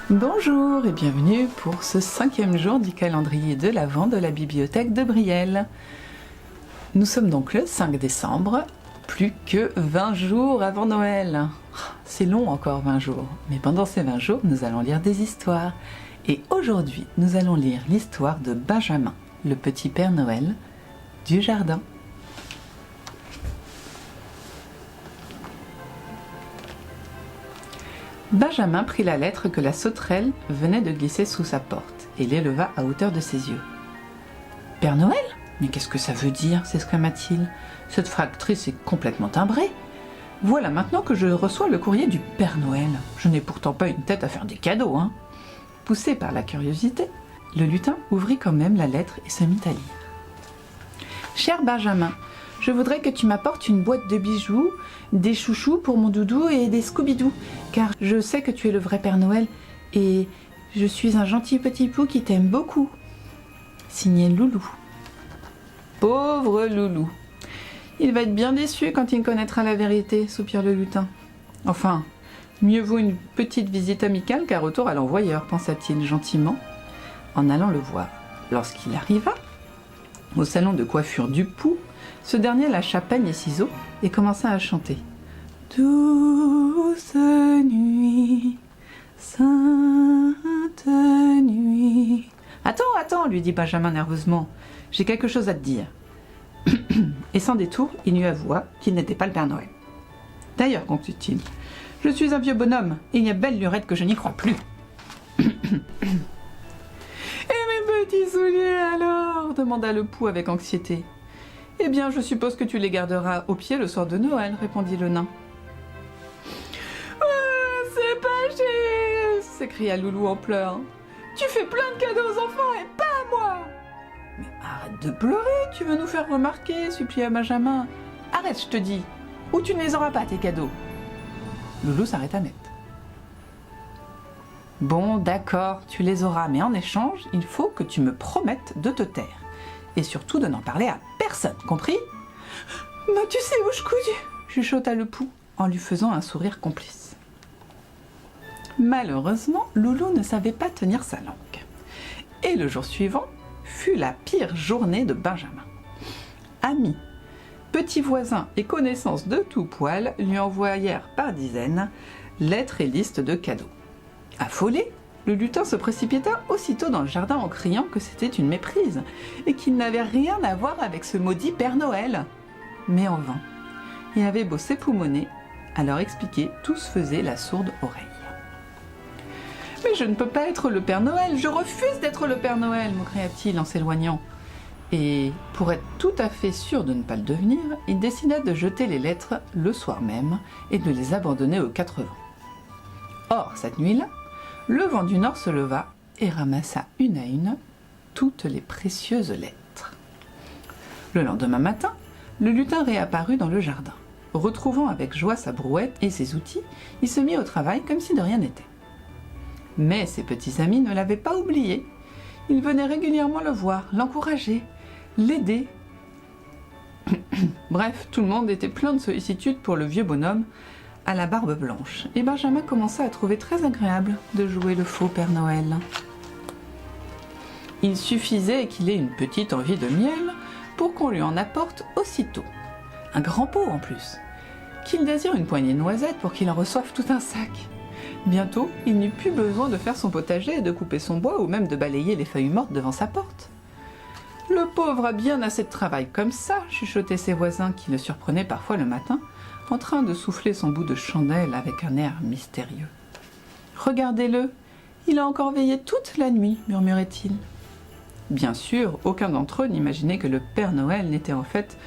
Bonjour et bienvenue pour ce 5e jour du calendrier de l'Avent de la bibliothèque de Brielle. Nous sommes donc le 5 décembre, plus que 20 jours avant Noël. C'est long encore 20 jours, mais pendant ces 20 jours, nous allons lire des histoires. Et aujourd'hui, nous allons lire l'histoire de Benjamin, le petit Père Noël du jardin. Benjamin prit la lettre que la sauterelle venait de glisser sous sa porte et l'éleva à hauteur de ses yeux. « Père Noël ? Mais qu'est-ce que ça veut dire » s'exclama-t-il. « Cette factrice est complètement timbrée. Voilà maintenant que je reçois le courrier du Père Noël. Je n'ai pourtant pas une tête à faire des cadeaux, hein !» Poussé par la curiosité, le lutin ouvrit quand même la lettre et se mit à lire. « Cher Benjamin, je voudrais que tu m'apportes une boîte de bijoux, des chouchous pour mon doudou et des Scooby-Doo, car je sais que tu es le vrai Père Noël et je suis un gentil petit pou qui t'aime beaucoup. Signé Loulou. Pauvre Loulou. Il va être bien déçu quand il connaîtra la vérité, soupire le lutin. Enfin, mieux vaut une petite visite amicale qu'un retour à l'envoyeur, pensa-t-il gentiment, en allant le voir. Lorsqu'il arriva au salon de coiffure du pou, ce dernier lâcha peigne et ciseaux et commença à chanter. Douce nuit, sainte nuit. Attends, lui dit Benjamin nerveusement. J'ai quelque chose à te dire. Et sans détour, il lui avoua qu'il n'était pas le Père Noël. D'ailleurs, conclut-il, je suis un vieux bonhomme et il y a belle lurette que je n'y crois plus. Et mes petits souliers alors demanda le pou avec anxiété. Eh bien, je suppose que tu les garderas au pied le soir de Noël, répondit le nain. C'est pas juste, s'écria Loulou en pleurs. Tu fais plein de cadeaux aux enfants et pas à moi. Mais arrête de pleurer, tu veux nous faire remarquer, supplia Benjamin. Arrête, je te dis, ou tu ne les auras pas, tes cadeaux. Loulou s'arrêta net. Bon, d'accord, tu les auras, mais en échange, il faut que tu me promettes de te taire. Et surtout de n'en parler à personne, compris ? Mais tu sais où je couille, chuchota le pou en lui faisant un sourire complice. Malheureusement, Loulou ne savait pas tenir sa langue. Et le jour suivant fut la pire journée de Benjamin. Amis, petits voisins et connaissances de tout poil lui envoyèrent par dizaines lettres et listes de cadeaux. Affolé, le lutin se précipita aussitôt dans le jardin en criant que c'était une méprise et qu'il n'avait rien à voir avec ce maudit Père Noël. Mais en vain. Il avait beau s'époumoner, à leur expliquer, tous faisaient la sourde oreille. « Mais je ne peux pas être le Père Noël, je refuse d'être le Père Noël !» m'écria-t-il en s'éloignant. Et pour être tout à fait sûr de ne pas le devenir, il décida de jeter les lettres le soir même et de les abandonner aux 4 vents. Or, cette nuit-là, le vent du nord se leva et ramassa une à une toutes les précieuses lettres. Le lendemain matin, le lutin réapparut dans le jardin. Retrouvant avec joie sa brouette et ses outils, il se mit au travail comme si de rien n'était. Mais ses petits amis ne l'avaient pas oublié. Ils venaient régulièrement le voir, l'encourager, l'aider. Bref, tout le monde était plein de sollicitude pour le vieux bonhomme à la barbe blanche, et Benjamin commença à trouver très agréable de jouer le faux Père Noël. Il suffisait qu'il ait une petite envie de miel pour qu'on lui en apporte aussitôt, un grand pot en plus, qu'il désire une poignée de noisettes pour qu'il en reçoive tout un sac. Bientôt, il n'eut plus besoin de faire son potager et de couper son bois ou même de balayer les feuilles mortes devant sa porte. « Le pauvre a bien assez de travail comme ça !» chuchotaient ses voisins qui le surprenaient parfois le matin en train de souffler son bout de chandelle avec un air mystérieux. « Regardez-le, il a encore veillé toute la nuit, murmurait-il. Bien sûr, aucun d'entre eux n'imaginait que le Père Noël n'était en fait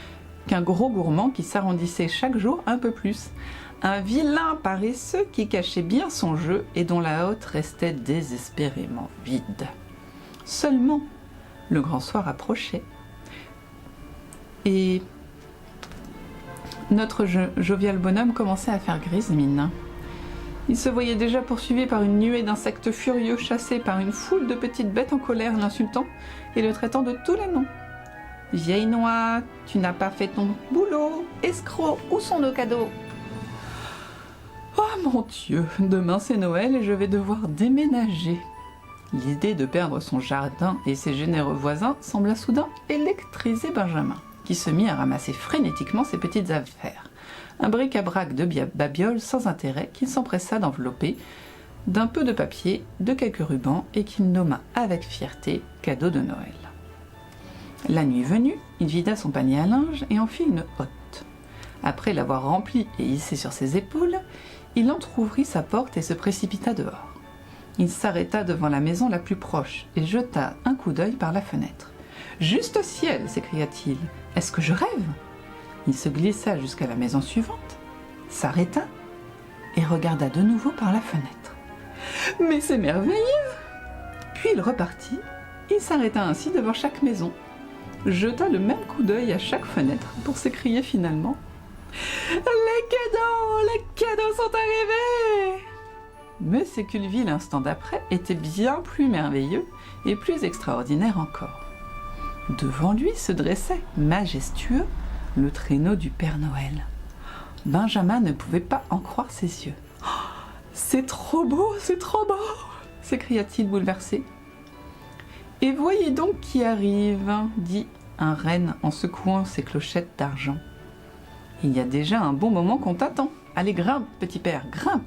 qu'un gros gourmand qui s'arrondissait chaque jour un peu plus, un vilain paresseux qui cachait bien son jeu et dont la hotte restait désespérément vide. Seulement, le grand soir approchait et notre jovial bonhomme commençait à faire grise mine. Il se voyait déjà poursuivi par une nuée d'insectes furieux chassés par une foule de petites bêtes en colère l'insultant et le traitant de tous les noms. « Vieille noix, tu n'as pas fait ton boulot, escroc, où sont nos cadeaux ?» Oh mon Dieu, demain c'est Noël et je vais devoir déménager. L'idée de perdre son jardin et ses généreux voisins sembla soudain électriser Benjamin, qui se mit à ramasser frénétiquement ses petites affaires. Un bric-à-brac de babioles sans intérêt qu'il s'empressa d'envelopper d'un peu de papier, de quelques rubans et qu'il nomma avec fierté cadeau de Noël. La nuit venue, il vida son panier à linge et en fit une hotte. Après l'avoir rempli et hissé sur ses épaules, il entr'ouvrit sa porte et se précipita dehors. Il s'arrêta devant la maison la plus proche et jeta un coup d'œil par la fenêtre. « Juste ciel !» s'écria-t-il. « Est-ce que je rêve ?» Il se glissa jusqu'à la maison suivante, s'arrêta et regarda de nouveau par la fenêtre. « Mais c'est merveilleux !» Puis il repartit. Il s'arrêta ainsi devant chaque maison, jeta le même coup d'œil à chaque fenêtre pour s'écrier finalement « Les cadeaux sont arrivés !» Mais c'est qu'Uleville, l'instant d'après, était bien plus merveilleux et plus extraordinaire encore. Devant lui se dressait, majestueux, le traîneau du Père Noël. Benjamin ne pouvait pas en croire ses yeux. Oh, « C'est trop beau, s'écria-t-il bouleversé. « Et voyez donc qui arrive, dit un renne en secouant ses clochettes d'argent. Il y a déjà un bon moment qu'on t'attend. Allez, grimpe, petit père, grimpe !»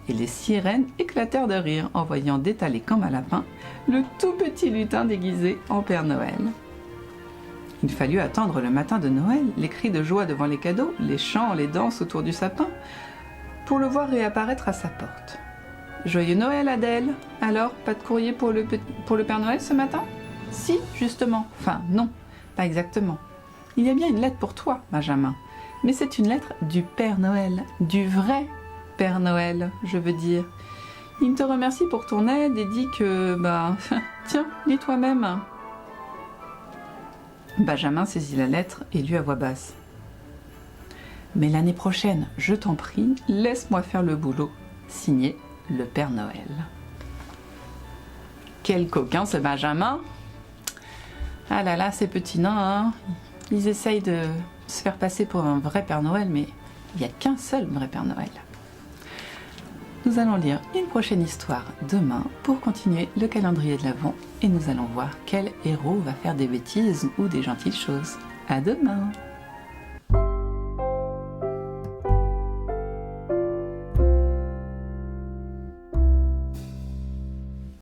Et les sirènes éclatèrent de rire en voyant détaler comme un lapin le tout petit lutin déguisé en Père Noël. Il fallut attendre le matin de Noël, les cris de joie devant les cadeaux, les chants, les danses autour du sapin, pour le voir réapparaître à sa porte. « Joyeux Noël, Adèle! Alors, pas de courrier pour le Père Noël ce matin ?»« Si, justement. Enfin, non, pas exactement. Il y a bien une lettre pour toi, Benjamin. Mais c'est une lettre du Père Noël, du vrai Père Noël, je veux dire. Il te remercie pour ton aide et dit que, tiens, lis toi-même. » Benjamin saisit la lettre et lut à voix basse. « Mais l'année prochaine, je t'en prie, laisse-moi faire le boulot. Signé le Père Noël. » Quel coquin ce Benjamin! Ah là là, ces petits nains, hein, ils essayent de se faire passer pour un vrai Père Noël, mais il n'y a qu'un seul vrai Père Noël. Nous allons lire une prochaine histoire demain pour continuer le calendrier de l'Avent et nous allons voir quel héros va faire des bêtises ou des gentilles choses. À demain!